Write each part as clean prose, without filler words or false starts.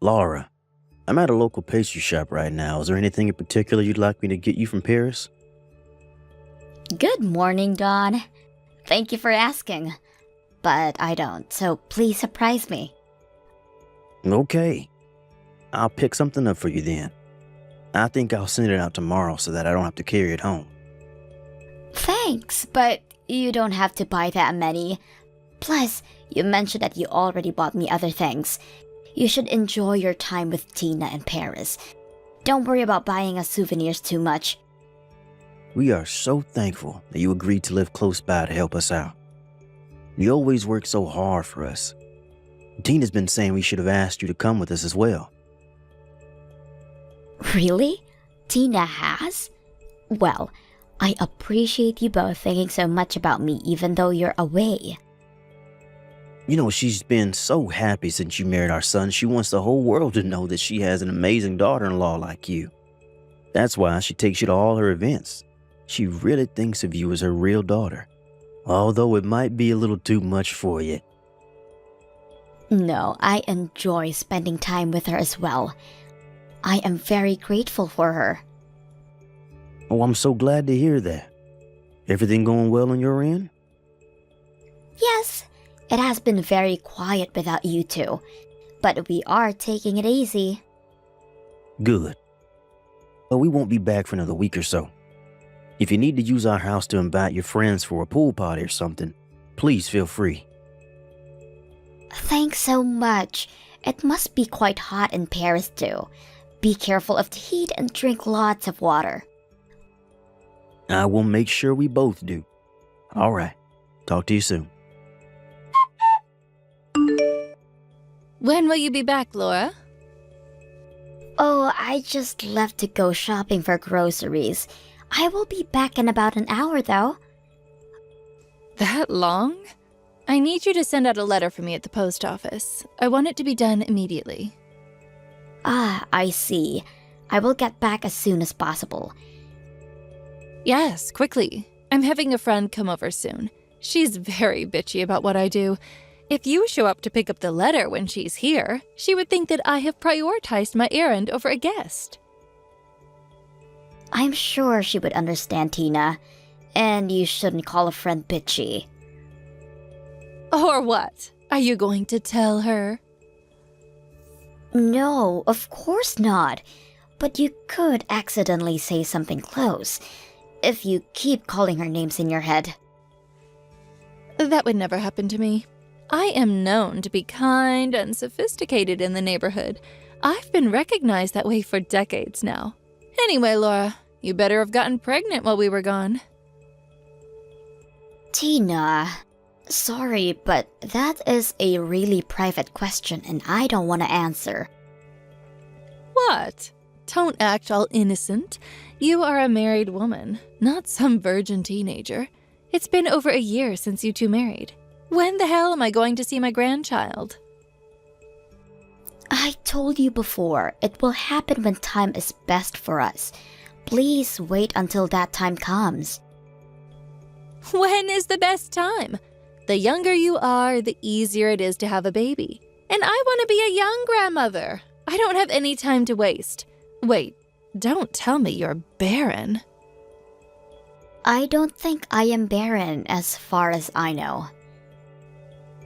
Laura, I'm at a local pastry shop right now. Is there anything in particular you'd like me to get you from Paris? Good morning, Dawn. Thank you for asking. But I don't, so please surprise me. Okay. I'll pick something up for you then. I think I'll send it out tomorrow so that I don't have to carry it home. Thanks, but you don't have to buy that many. Plus, you mentioned that you already bought me other things. You should enjoy your time with Tina in Paris. Don't worry about buying us souvenirs too much. We are so thankful that you agreed to live close by to help us out. You always work so hard for us. Tina's been saying we should have asked you to come with us as well. Really? Tina has? Well, I appreciate you both thinking so much about me even though you're away. You know, she's been so happy since you married our son. She wants the whole world to know that she has an amazing daughter-in-law like you. That's why she takes you to all her events. She really thinks of you as her real daughter, although it might be a little too much for you. No, I enjoy spending time with her as well. I am very grateful for her. Oh, I'm so glad to hear that. Everything going well on your end? Yes, it has been very quiet without you two, but we are taking it easy. Good. But we won't be back for another week or so. If you need to use our house to invite your friends for a pool party or something, please feel free. Thanks so much. It must be quite hot in Paris too. Be careful of the heat and drink lots of water. I will make sure we both do. All right. Talk to you soon. When will you be back, Laura? Oh, I just left to go shopping for groceries. I will be back in about an hour though. That long? I need you to send out a letter for me at the post office. I want it to be done immediately. Ah, I see. I will get back as soon as possible. Yes, quickly. I'm having a friend come over soon. She's very bitchy about what I do. If you show up to pick up the letter when she's here, she would think that I have prioritized my errand over a guest. I'm sure she would understand, Tina. And you shouldn't call a friend bitchy. Or what? Are you going to tell her? No, of course not. But you could accidentally say something close if you keep calling her names in your head. That would never happen to me. I am known to be kind and sophisticated in the neighborhood. I've been recognized that way for decades now. Anyway, Laura, you better have gotten pregnant while we were gone. Tina, sorry, but that is a really private question and I don't want to answer. What? Don't act all innocent. You are a married woman, not some virgin teenager. It's been over a year since you two married. When the hell am I going to see my grandchild? I told you before, it will happen when time is best for us. Please wait until that time comes. When is the best time? The younger you are, the easier it is to have a baby. And I want to be a young grandmother. I don't have any time to waste. Wait, don't tell me you're barren. I don't think I am barren as far as I know.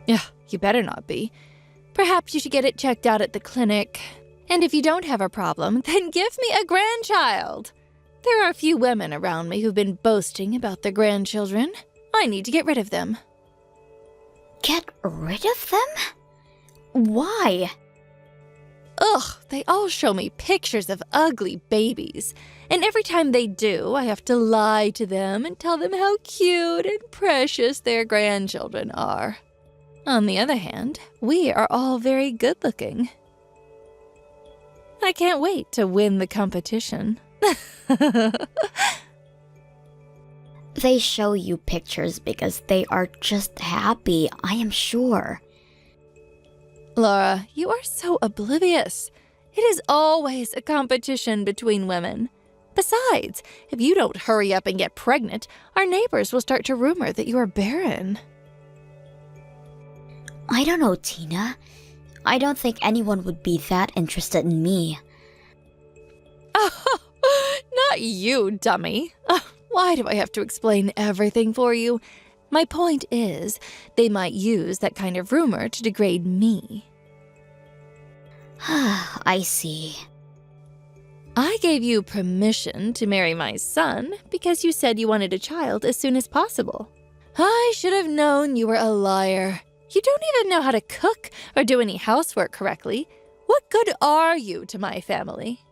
Yeah, you better not be. Perhaps you should get it checked out at the clinic. And if you don't have a problem, then give me a grandchild. There are a few women around me who've been boasting about their grandchildren. I need to get rid of them. Get rid of them? Why? Ugh, they all show me pictures of ugly babies. And every time they do, I have to lie to them and tell them how cute and precious their grandchildren are. On the other hand, we are all very good-looking. I can't wait to win the competition. They show you pictures because they are just happy, I am sure. Laura, you are so oblivious. It is always a competition between women. Besides, if you don't hurry up and get pregnant, our neighbors will start to rumor that you are barren. I don't know, Tina. I don't think anyone would be that interested in me. Oh, not you, dummy. Why do I have to explain everything for you? My point is, they might use that kind of rumor to degrade me. I see. I gave you permission to marry my son because you said you wanted a child as soon as possible. I should have known you were a liar. You don't even know how to cook or do any housework correctly. What good are you to my family?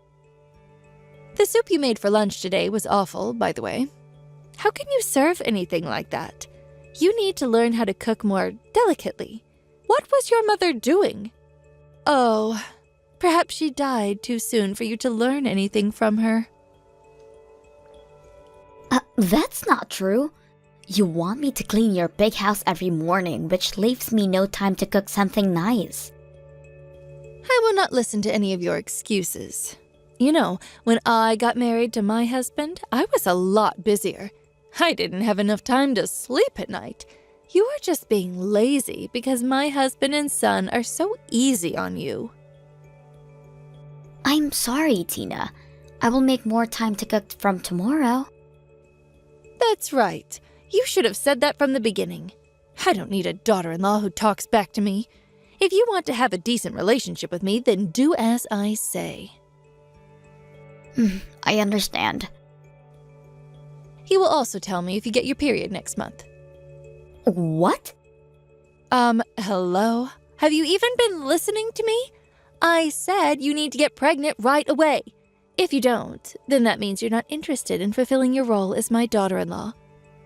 The soup you made for lunch today was awful, by the way. How can you serve anything like that? You need to learn how to cook more delicately. What was your mother doing? Oh, perhaps she died too soon for you to learn anything from her. That's not true. You want me to clean your big house every morning, which leaves me no time to cook something nice. I will not listen to any of your excuses. You know, when I got married to my husband, I was a lot busier. I didn't have enough time to sleep at night. You are just being lazy because my husband and son are so easy on you. I'm sorry, Tina. I will make more time to cook from tomorrow. That's right. You should have said that from the beginning. I don't need a daughter-in-law who talks back to me. If you want to have a decent relationship with me, then do as I say. I understand. You will also tell me if you get your period next month. What? Hello? Have you even been listening to me? I said you need to get pregnant right away. If you don't, then that means you're not interested in fulfilling your role as my daughter-in-law.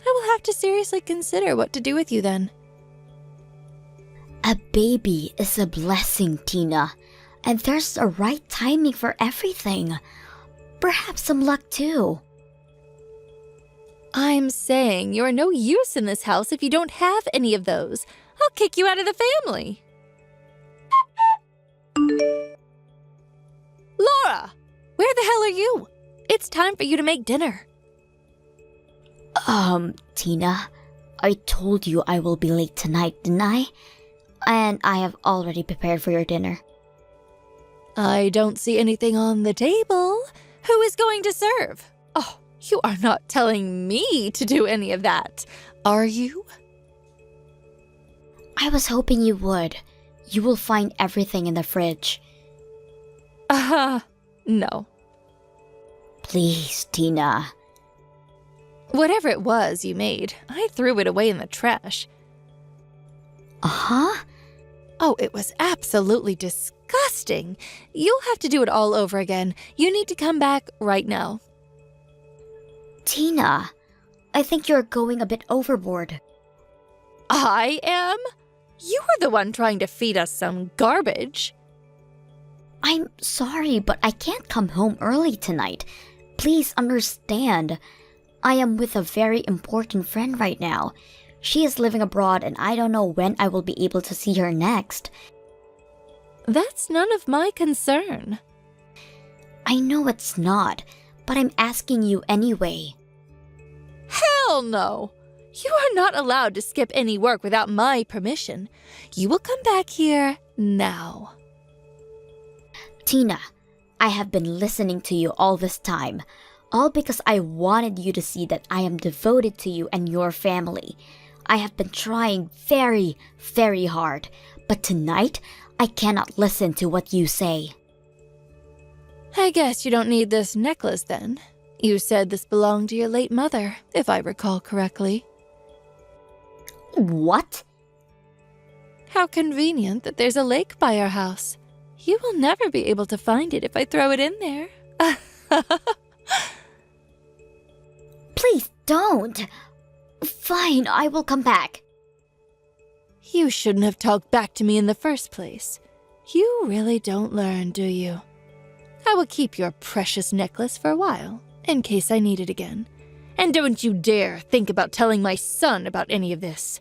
I will have to seriously consider what to do with you then. A baby is a blessing, Tina. And there's a right timing for everything. Perhaps some luck too. I'm saying you're no use in this house if you don't have any of those. I'll kick you out of the family. Laura! Where the hell are you? It's time for you to make dinner. Tina, I told you I will be late tonight, didn't I? And I have already prepared for your dinner. I don't see anything on the table. Who is going to serve? Oh, you are not telling me to do any of that, are you? I was hoping you would. You will find everything in the fridge. No. Please, Tina. Whatever it was you made, I threw it away in the trash. Uh-huh? Oh, it was absolutely disgusting. You'll have to do it all over again. You need to come back right now. Tina, I think you're going a bit overboard. I am? You were the one trying to feed us some garbage. I'm sorry, but I can't come home early tonight. Please understand. I am with a very important friend right now. She is living abroad and I don't know when I will be able to see her next. That's none of my concern. I know it's not, but I'm asking you anyway. Hell no! You are not allowed to skip any work without my permission. You will come back here now. Tina, I have been listening to you all this time, all because I wanted you to see that I am devoted to you and your family. I have been trying very, very hard, but tonight, I cannot listen to what you say. I guess you don't need this necklace then. You said this belonged to your late mother, if I recall correctly. What? How convenient that there's a lake by our house. You will never be able to find it if I throw it in there. Please don't. Fine, I will come back. You shouldn't have talked back to me in the first place. You really don't learn, do you? I will keep your precious necklace for a while, in case I need it again. And don't you dare think about telling my son about any of this.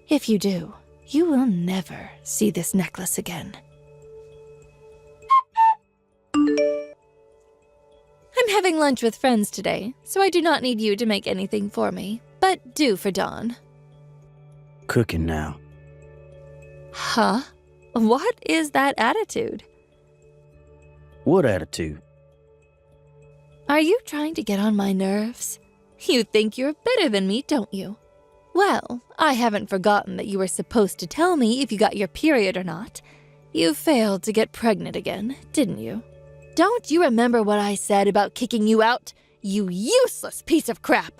If you do, you will never see this necklace again. I'm having lunch with friends today, so I do not need you to make anything for me, but do for Dawn. Cooking now. Huh? What is that attitude? What attitude? Are you trying to get on my nerves? You think you're better than me, don't you? Well, I haven't forgotten that you were supposed to tell me if you got your period or not. You failed to get pregnant again, didn't you? Don't you remember what I said about kicking you out? You useless piece of crap!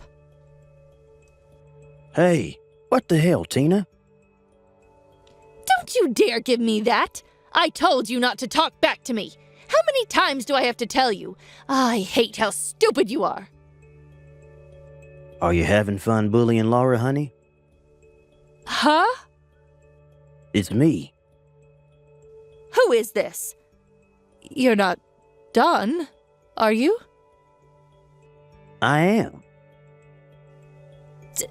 Hey, what the hell, Tina? Don't you dare give me that! I told you not to talk back to me! How many times do I have to tell you? I hate how stupid you are! Are you having fun bullying Laura, honey? Huh? It's me. Who is this? You're not done, are you? I am.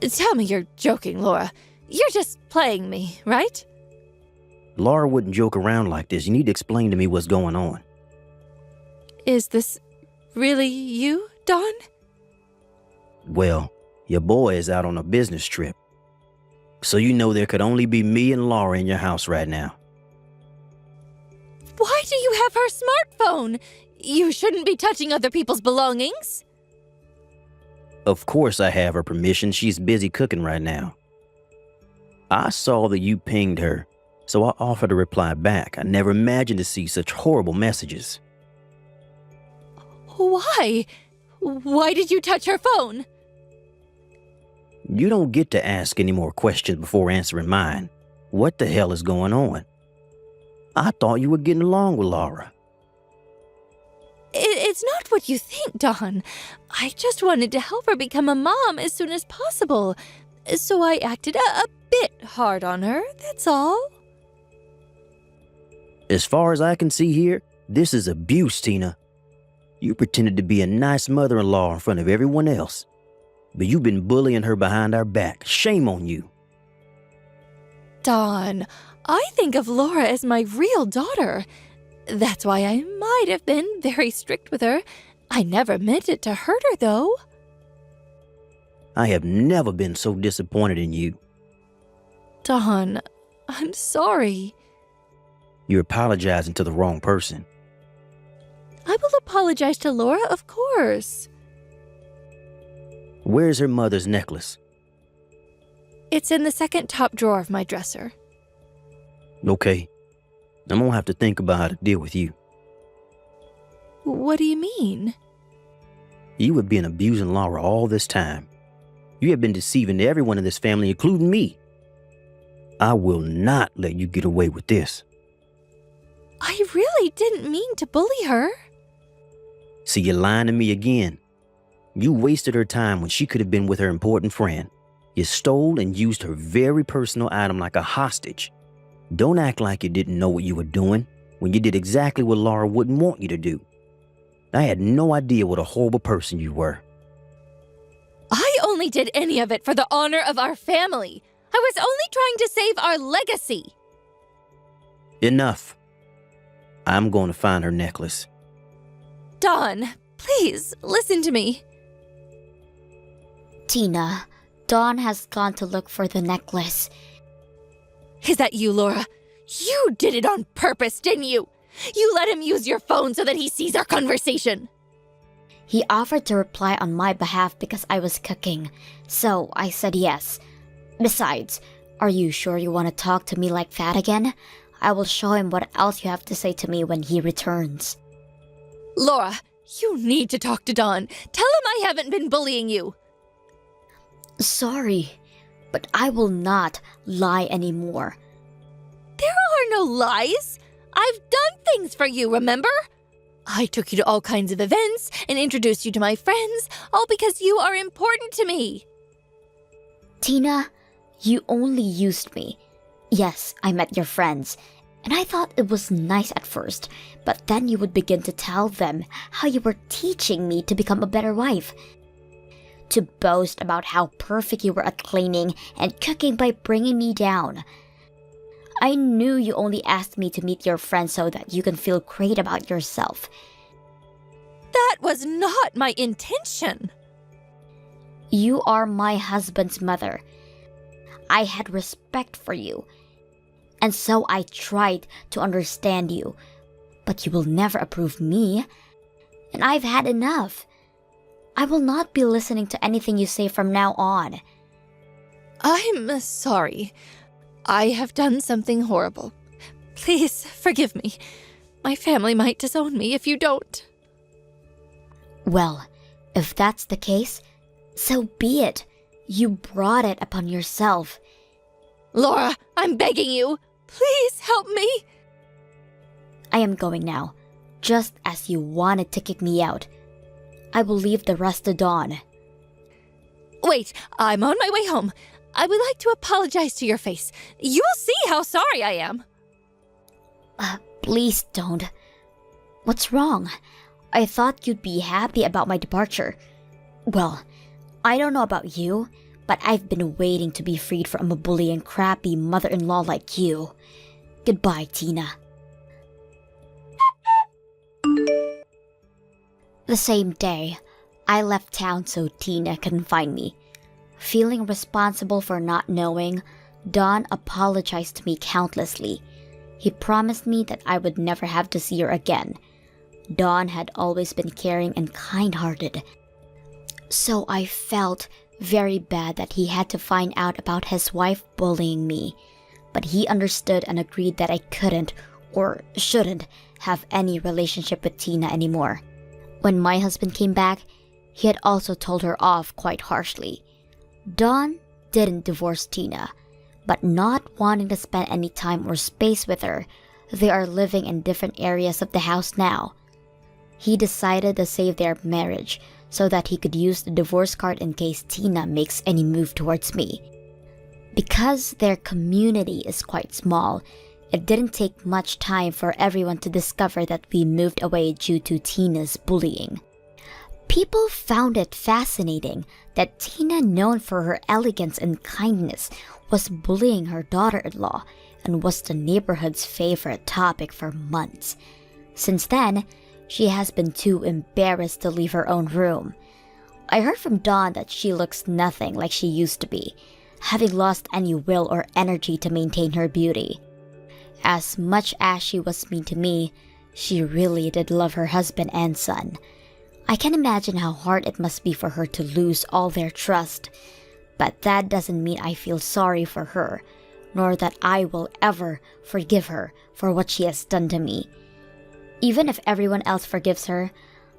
Tell me you're joking, Laura. You're just playing me, right? Laura wouldn't joke around like this. You need to explain to me what's going on. Is this really you, Dawn? Well, your boy is out on a business trip. So you know there could only be me and Laura in your house right now. Why do you have her smartphone? You shouldn't be touching other people's belongings. Of course I have her permission. She's busy cooking right now. I saw that you pinged her, so I offered to reply back. I never imagined to see such horrible messages. Why? Why did you touch her phone? You don't get to ask any more questions before answering mine. What the hell is going on? I thought you were getting along with Laura. It's not what you think, Dawn. I just wanted to help her become a mom as soon as possible. So I acted a bit hard on her, that's all. As far as I can see here, this is abuse, Tina. You pretended to be a nice mother-in-law in front of everyone else. But you've been bullying her behind our back. Shame on you. Dawn, I think of Laura as my real daughter. That's why I might have been very strict with her. I never meant it to hurt her, though. I have never been so disappointed in you. Dawn, I'm sorry. You're apologizing to the wrong person. I will apologize to Laura, of course. Where's her mother's necklace? It's in the second top drawer of my dresser. Okay. I'm gonna have to think about how to deal with you. What do you mean? You have been abusing Laura all this time. You have been deceiving everyone in this family, including me. I will not let you get away with this. I really didn't mean to bully her. See, you're lying to me again. You wasted her time when she could have been with her important friend. You stole and used her very personal item like a hostage. Don't act like you didn't know what you were doing when you did exactly what Laura wouldn't want you to do. I had no idea what a horrible person you were. I only did any of it for the honor of our family. I was only trying to save our legacy. Enough. I'm going to find her necklace. Dawn, please, listen to me. Tina, Dawn has gone to look for the necklace. Is that you, Laura? You did it on purpose, didn't you? You let him use your phone so that he sees our conversation. He offered to reply on my behalf because I was cooking, so I said yes. Besides, are you sure you want to talk to me like that again? I will show him what else you have to say to me when he returns. Laura, you need to talk to Dawn. Tell him I haven't been bullying you. Sorry, but I will not lie anymore. There are no lies. I've done things for you, remember? I took you to all kinds of events and introduced you to my friends, all because you are important to me. Tina, you only used me. Yes, I met your friends, and I thought it was nice at first, but then you would begin to tell them how you were teaching me to become a better wife. To boast about how perfect you were at cleaning and cooking by bringing me down. I knew you only asked me to meet your friends so that you can feel great about yourself. That was not my intention. You are my husband's mother. I had respect for you. And so I tried to understand you. But you will never approve me. And I've had enough. I will not be listening to anything you say from now on. I'm sorry. I have done something horrible. Please forgive me. My family might disown me if you don't. Well, if that's the case, so be it. You brought it upon yourself. Laura, I'm begging you. Please help me. I am going now, just as you wanted to kick me out. I will leave the rest to Dawn. Wait, I'm on my way home. I would like to apologize to your face. You will see how sorry I am. Please don't. What's wrong? I thought you'd be happy about my departure. Well, I don't know about you, but I've been waiting to be freed from a bully and crappy mother-in-law like you. Goodbye, Tina. The same day, I left town so Tina couldn't find me. Feeling responsible for not knowing, Don apologized to me countlessly. He promised me that I would never have to see her again. Don had always been caring and kind-hearted. So I felt very bad that he had to find out about his wife bullying me. But he understood and agreed that I couldn't, or shouldn't, have any relationship with Tina anymore. When my husband came back, he had also told her off quite harshly. Don didn't divorce Tina, but not wanting to spend any time or space with her, they are living in different areas of the house now. He decided to save their marriage so that he could use the divorce card in case Tina makes any move towards me. Because their community is quite small, it didn't take much time for everyone to discover that we moved away due to Tina's bullying. People found it fascinating that Tina, known for her elegance and kindness, was bullying her daughter-in-law and was the neighborhood's favorite topic for months. Since then, she has been too embarrassed to leave her own room. I heard from Dawn that she looks nothing like she used to be, having lost any will or energy to maintain her beauty. As much as she was mean to me, she really did love her husband and son. I can imagine how hard it must be for her to lose all their trust. But that doesn't mean I feel sorry for her, nor that I will ever forgive her for what she has done to me. Even if everyone else forgives her,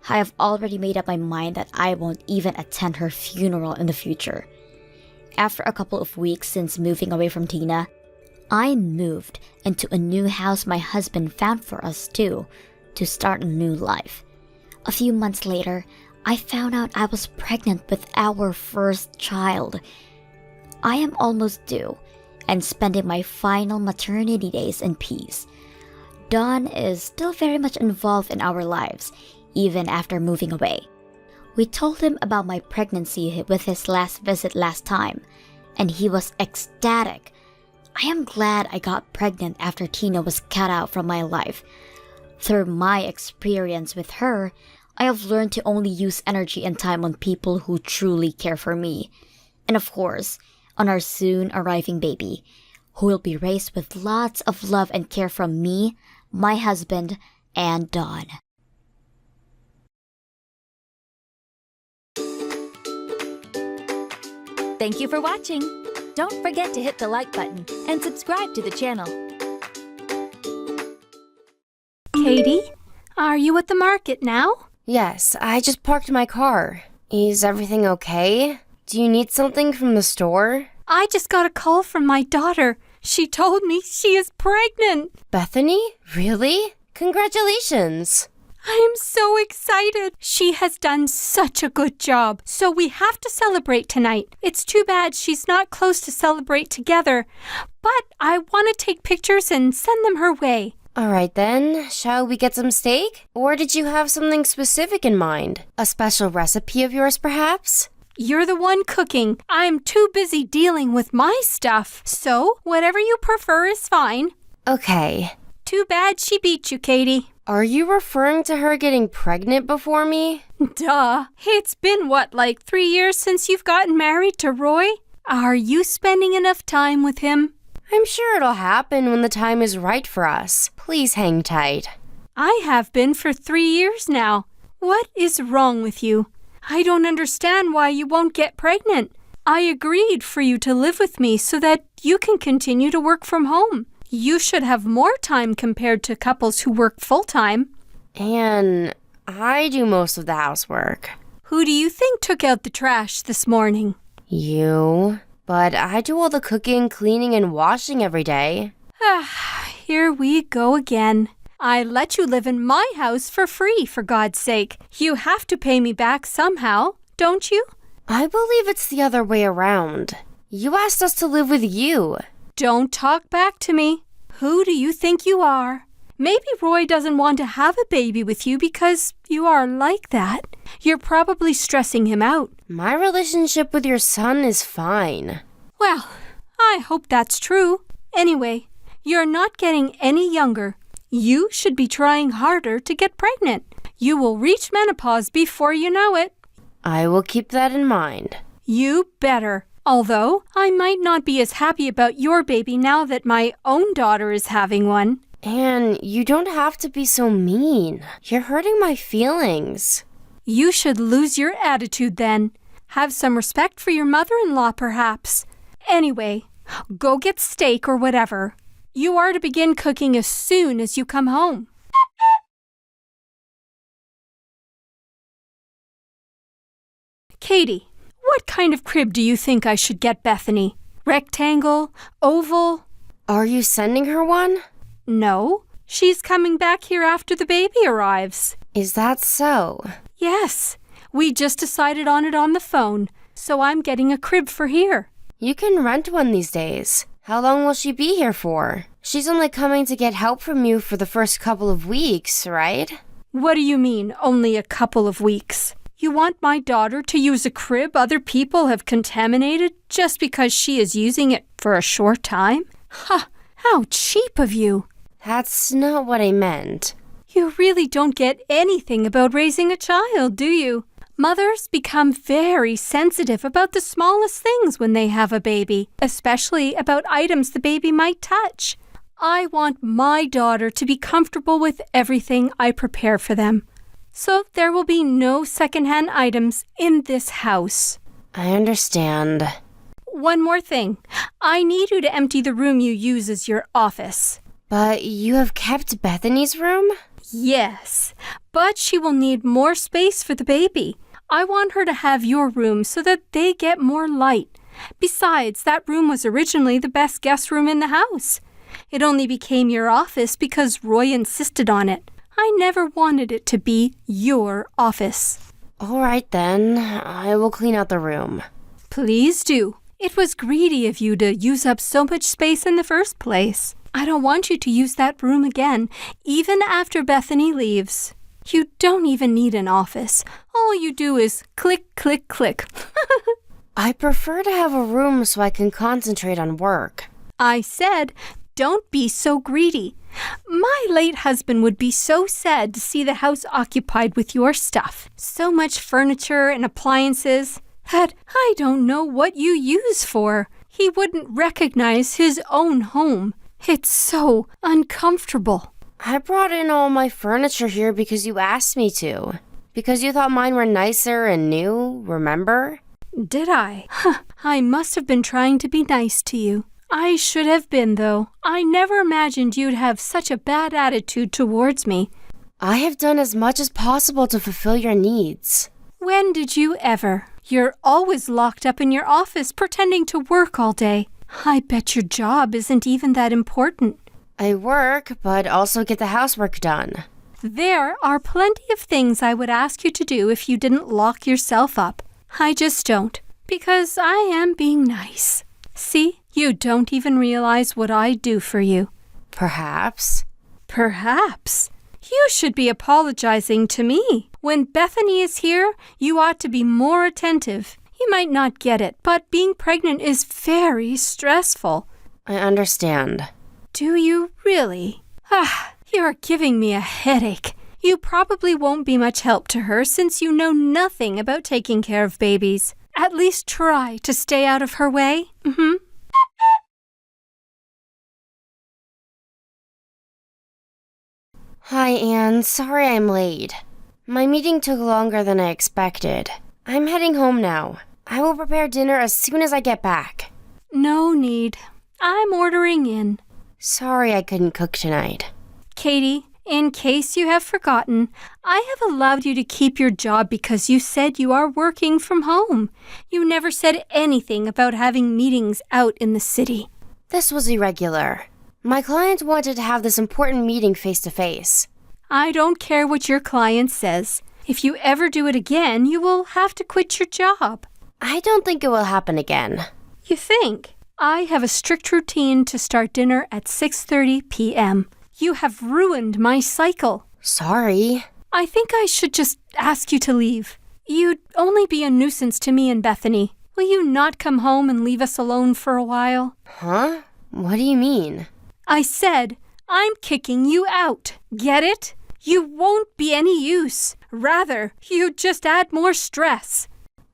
I have already made up my mind that I won't even attend her funeral in the future. After a couple of weeks since moving away from Tina, I moved into a new house my husband found for us too, to start a new life. A few months later, I found out I was pregnant with our first child. I am almost due and spending my final maternity days in peace. Don is still very much involved in our lives, even after moving away. We told him about my pregnancy with his last visit last time, and he was ecstatic. I am glad I got pregnant after Tina was cut out from my life. Through my experience with her, I have learned to only use energy and time on people who truly care for me. And of course, on our soon arriving baby, who will be raised with lots of love and care from me, my husband, and Dawn. Thank you for watching. Don't forget to hit the like button and subscribe to the channel. Katie, are you at the market now? Yes, I just parked my car. Is everything okay? Do you need something from the store? I just got a call from my daughter. She told me she is pregnant. Bethany? Really? Congratulations! I am so excited. She has done such a good job. So we have to celebrate tonight. It's too bad she's not close to celebrate together. But I want to take pictures and send them her way. All right then, shall we get some steak? Or did you have something specific in mind? A special recipe of yours, perhaps? You're the one cooking. I'm too busy dealing with my stuff. So whatever you prefer is fine. Okay. Too bad she beat you, Katie. Are you referring to her getting pregnant before me? Duh. It's been, like 3 years since you've gotten married to Roy? Are you spending enough time with him? I'm sure it'll happen when the time is right for us. Please hang tight. I have been for 3 years now. What is wrong with you? I don't understand why you won't get pregnant. I agreed for you to live with me so that you can continue to work from home. You should have more time compared to couples who work full-time. And I do most of the housework. Who do you think took out the trash this morning? You. But I do all the cooking, cleaning, and washing every day. Here we go again. I let you live in my house for free, for God's sake. You have to pay me back somehow, don't you? I believe it's the other way around. You asked us to live with you. Don't talk back to me. Who do you think you are? Maybe Roy doesn't want to have a baby with you because you are like that. You're probably stressing him out. My relationship with your son is fine. Well, I hope that's true. Anyway, you're not getting any younger. You should be trying harder to get pregnant. You will reach menopause before you know it. I will keep that in mind. You better. Although, I might not be as happy about your baby now that my own daughter is having one. Anne, you don't have to be so mean. You're hurting my feelings. You should lose your attitude then. Have some respect for your mother-in-law, perhaps. Anyway, go get steak or whatever. You are to begin cooking as soon as you come home. Katie, what kind of crib do you think I should get Bethany? Rectangle? Oval? Are you sending her one? No, she's coming back here after the baby arrives. Is that so? Yes, we just decided on it on the phone, so I'm getting a crib for here. You can rent one these days. How long will she be here for? She's only coming to get help from you for the first couple of weeks, right? What do you mean, only a couple of weeks? You want my daughter to use a crib other people have contaminated just because she is using it for a short time? Ha! How cheap of you! That's not what I meant. You really don't get anything about raising a child, do you? Mothers become very sensitive about the smallest things when they have a baby, especially about items the baby might touch. I want my daughter to be comfortable with everything I prepare for them. So there will be no secondhand items in this house. I understand. One more thing. I need you to empty the room you use as your office. But you have kept Bethany's room? Yes, but she will need more space for the baby. I want her to have your room so that they get more light. Besides, that room was originally the best guest room in the house. It only became your office because Roy insisted on it. I never wanted it to be your office. All right then, I will clean out the room. Please do. It was greedy of you to use up so much space in the first place. I don't want you to use that room again, even after Bethany leaves. You don't even need an office. All you do is click, click, click. I prefer to have a room so I can concentrate on work. I said, don't be so greedy. My late husband would be so sad to see the house occupied with your stuff. So much furniture and appliances that I don't know what you use for. He wouldn't recognize his own home. It's so uncomfortable. I brought in all my furniture here because you asked me to. Because you thought mine were nicer and new, remember? Did I? I must have been trying to be nice to you. I should have been, though. I never imagined you'd have such a bad attitude towards me. I have done as much as possible to fulfill your needs. When did you ever? You're always locked up in your office pretending to work all day. I bet your job isn't even that important. I work, but also get the housework done. There are plenty of things I would ask you to do if you didn't lock yourself up. I just don't, because I am being nice. See, you don't even realize what I do for you. Perhaps. Perhaps. You should be apologizing to me. When Bethany is here, you ought to be more attentive. You might not get it, but being pregnant is very stressful. I understand. Do you really? You're giving me a headache. You probably won't be much help to her since you know nothing about taking care of babies. At least try to stay out of her way. Hi, Anne. Sorry I'm late. My meeting took longer than I expected. I'm heading home now. I will prepare dinner as soon as I get back. No need. I'm ordering in. Sorry I couldn't cook tonight. Katie, in case you have forgotten, I have allowed you to keep your job because you said you are working from home. You never said anything about having meetings out in the city. This was irregular. My client wanted to have this important meeting face to face. I don't care what your client says. If you ever do it again, you will have to quit your job. I don't think it will happen again. You think? I have a strict routine to start dinner at 6:30 p.m. You have ruined my cycle. Sorry. I think I should just ask you to leave. You'd only be a nuisance to me and Bethany. Will you not come home and leave us alone for a while? Huh? What do you mean? I said, I'm kicking you out. Get it? You won't be any use. Rather, you just add more stress.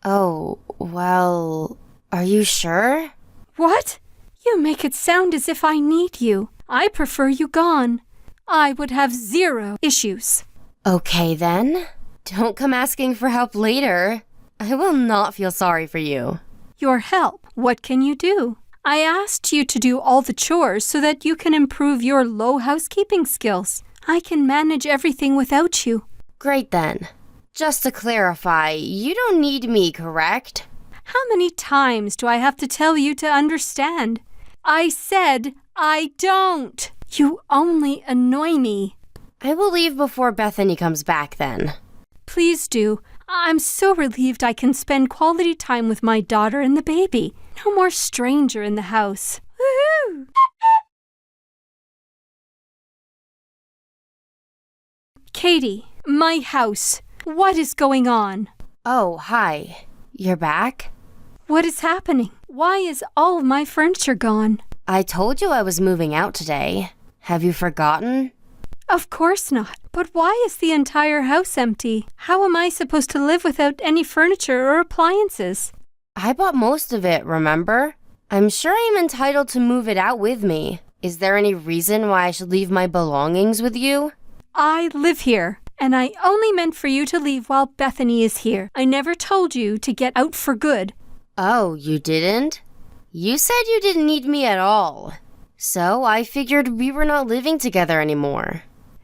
Oh, well, are you sure? What? You make it sound as if I need you. I prefer you gone. I would have 0 issues. Okay then. Don't come asking for help later. I will not feel sorry for you. Your help, what can you do? I asked you to do all the chores so that you can improve your low housekeeping skills. I can manage everything without you. Great then. Just to clarify, you don't need me, correct? How many times do I have to tell you to understand? I said I don't. You only annoy me. I will leave before Bethany comes back then. Please do. I'm so relieved I can spend quality time with my daughter and the baby. No more stranger in the house. Woohoo! Katie, my house. What is going on? Oh, hi. You're back? What is happening? Why is all of my furniture gone? I told you I was moving out today. Have you forgotten? Of course not. But why is the entire house empty? How am I supposed to live without any furniture or appliances? I bought most of it, remember? I'm sure I'm entitled to move it out with me. Is there any reason why I should leave my belongings with you? I live here, and I only meant for you to leave while Bethany is here. I never told you to get out for good. Oh, you didn't? You said you didn't need me at all. So I figured we were not living together anymore.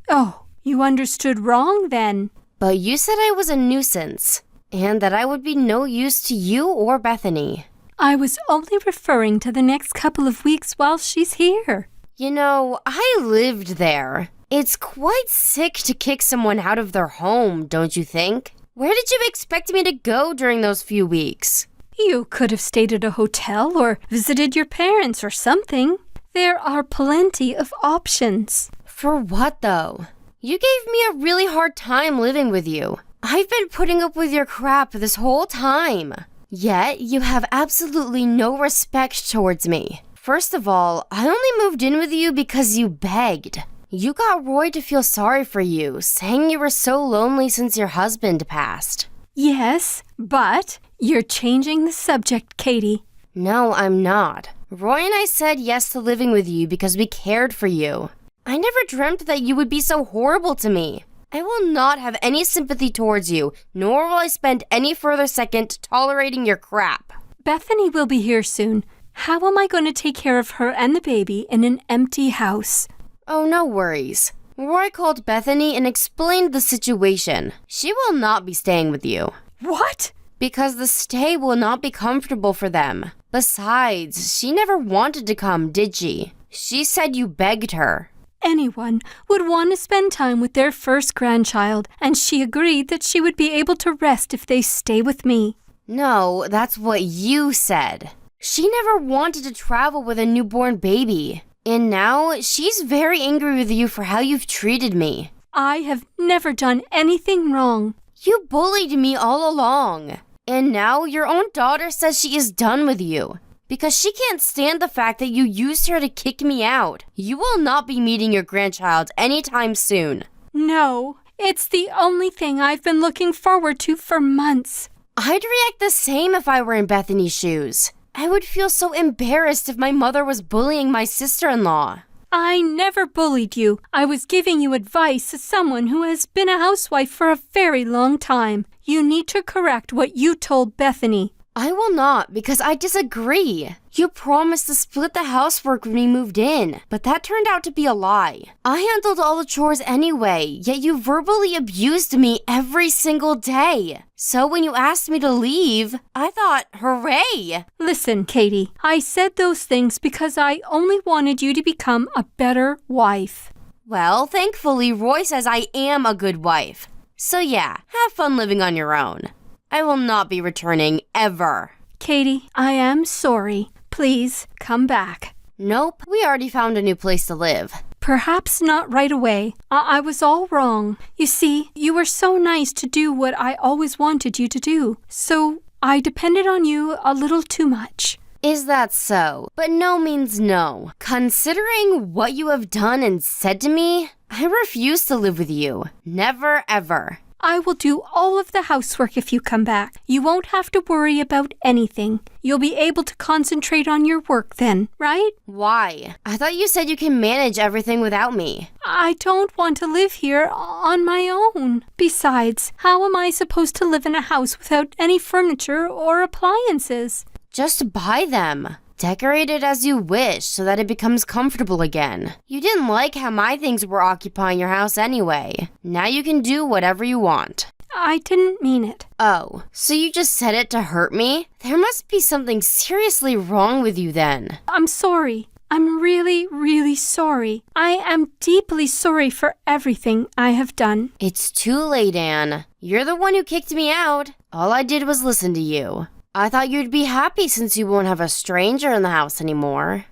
Oh, you understood wrong then. But you said I was a nuisance, and that I would be no use to you or Bethany. I was only referring to the next couple of weeks while she's here. You know, I lived there. It's quite sick to kick someone out of their home, don't you think? Where did you expect me to go during those few weeks? You could have stayed at a hotel or visited your parents or something. There are plenty of options. For what, though? You gave me a really hard time living with you. I've been putting up with your crap this whole time. Yet, you have absolutely no respect towards me. First of all, I only moved in with you because you begged. You got Roy to feel sorry for you, saying you were so lonely since your husband passed. Yes, but you're changing the subject, Katie. No, I'm not. Roy and I said yes to living with you because we cared for you. I never dreamt that you would be so horrible to me. I will not have any sympathy towards you, nor will I spend any further second tolerating your crap. Bethany will be here soon. How am I going to take care of her and the baby in an empty house? Oh, no worries. Roy called Bethany and explained the situation. She will not be staying with you. What? Because the stay will not be comfortable for them. Besides, she never wanted to come, did she? She said you begged her. Anyone would want to spend time with their first grandchild, and she agreed that she would be able to rest if they stay with me. No, that's what you said. She never wanted to travel with a newborn baby. And now she's very angry with you for how you've treated me. I have never done anything wrong. You bullied me all along. And now your own daughter says she is done with you. Because she can't stand the fact that you used her to kick me out. You will not be meeting your grandchild anytime soon. No, it's the only thing I've been looking forward to for months. I'd react the same if I were in Bethany's shoes. I would feel so embarrassed if my mother was bullying my sister-in-law. I never bullied you. I was giving you advice as someone who has been a housewife for a very long time. You need to correct what you told Bethany. I will not, because I disagree. You promised to split the housework when we moved in, but that turned out to be a lie. I handled all the chores anyway, yet you verbally abused me every single day. So when you asked me to leave, I thought, hooray! Listen, Katie, I said those things because I only wanted you to become a better wife. Well, thankfully, Roy says I am a good wife. So yeah, have fun living on your own. I will not be returning ever. Katie, I am sorry. Please, come back. Nope, we already found a new place to live. Perhaps not right away. I was all wrong. You see, you were so nice to do what I always wanted you to do. So I depended on you a little too much. Is that so? But no means no. Considering what you have done and said to me, I refuse to live with you. Never ever. I will do all of the housework if you come back. You won't have to worry about anything. You'll be able to concentrate on your work then, right? Why? I thought you said you can manage everything without me. I don't want to live here on my own. Besides, how am I supposed to live in a house without any furniture or appliances? Just buy them. Decorate it as you wish so that it becomes comfortable again. You didn't like how my things were occupying your house anyway. Now you can do whatever you want. I didn't mean it. Oh, so you just said it to hurt me? There must be something seriously wrong with you then. I'm sorry. I'm really, really sorry. I am deeply sorry for everything I have done. It's too late, Anne. You're the one who kicked me out. All I did was listen to you. I thought you'd be happy since you won't have a stranger in the house anymore.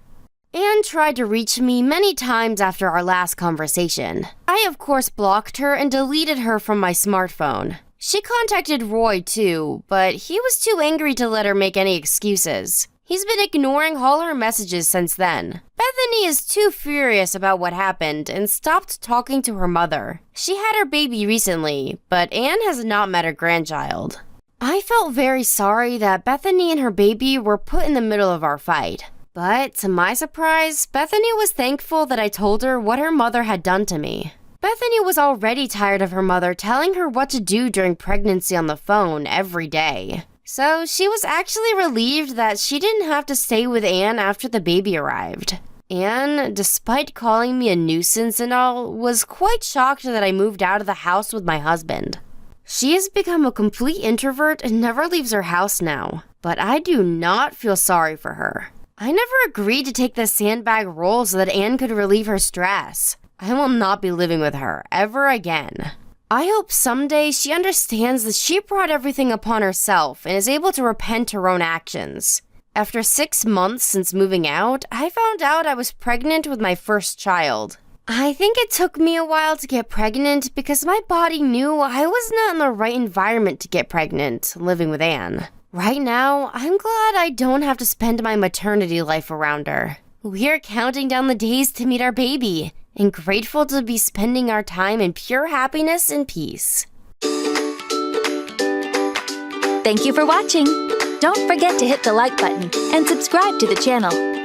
Anne tried to reach me many times after our last conversation. I, of course, blocked her and deleted her from my smartphone. She contacted Roy, too, but he was too angry to let her make any excuses. He's been ignoring all her messages since then. Bethany is too furious about what happened and stopped talking to her mother. She had her baby recently, but Anne has not met her grandchild. I felt very sorry that Bethany and her baby were put in the middle of our fight. But to my surprise, Bethany was thankful that I told her what her mother had done to me. Bethany was already tired of her mother telling her what to do during pregnancy on the phone every day. So she was actually relieved that she didn't have to stay with Anne after the baby arrived. Anne, despite calling me a nuisance and all, was quite shocked that I moved out of the house with my husband. She has become a complete introvert and never leaves her house now. But I do not feel sorry for her. I never agreed to take the sandbag role so that Anne could relieve her stress. I will not be living with her ever again. I hope someday she understands that she brought everything upon herself and is able to repent her own actions. After 6 months since moving out, I found out I was pregnant with my first child. I think it took me a while to get pregnant because my body knew I was not in the right environment to get pregnant, living with Anne. Right now, I'm glad I don't have to spend my maternity life around her. We're counting down the days to meet our baby, and grateful to be spending our time in pure happiness and peace. Thank you for watching. Don't forget to hit the like button and subscribe to the channel.